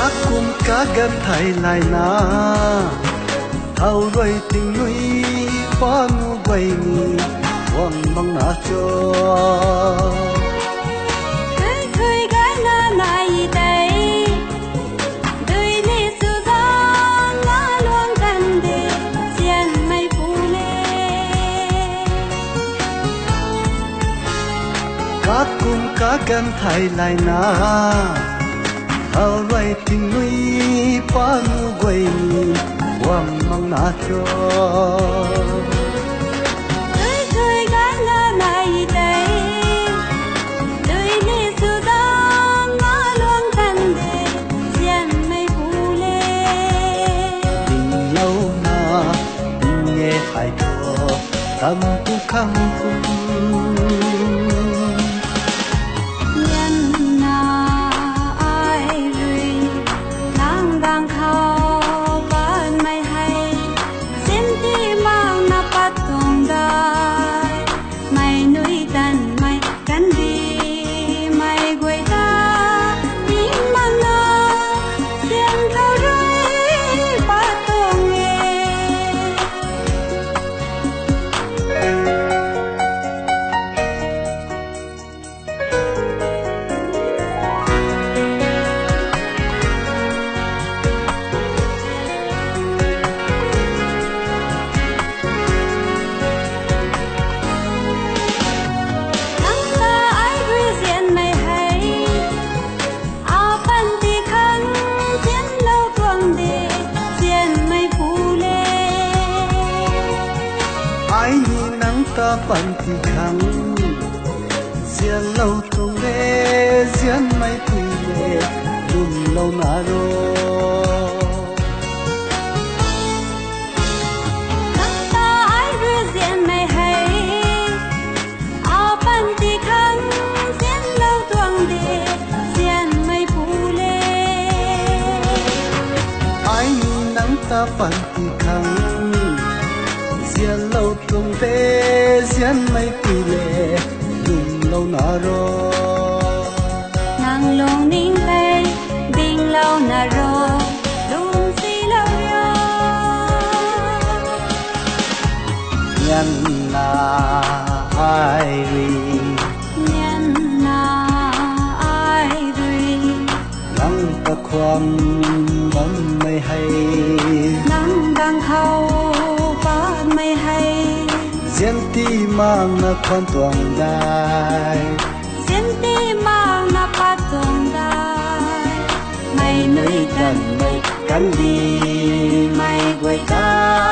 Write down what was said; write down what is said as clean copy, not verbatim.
các cung cá gan thay lại na thâu đuôi tình nuôi phá ngu quay ni quăng băng na cho khơi gái na này đây đời đi sự giang ngã luang gần đi xiên mây phù lê các cung cá gan thay lại na thâu đuôi tình nuôi phá ngu quay ni quăng băng na cho khơi gái na này đây đời đi sự giang ngã luang gần đi xiên mây phù lê tình lâu na tình nghe hai thọ tâm tu khăng cung ta bận thì khăng xiên lâu tung lê xiên mây quỳ lê đùm lâu nà rô nắng ta ai rư xiên mây hay áo bận thì khăng xiên lâu tung lê xiên mây phù lê ai nhìn nắng ta bận thì khăng xiên lâu tung lê xiên mây quỳ lê đùm lâu nà rô nàng lông ninh tây đinh lâu nà rô đùm xì lâu rô nhân là ai ri nhân là ai ri nắng ta khoan bóng mây hay nắng đang khâu bát mây hay xiên ti mang na khoan tuồng đai xiên ti mang na phát tuồng đai mây núi cần mây cắn đi mây quay ta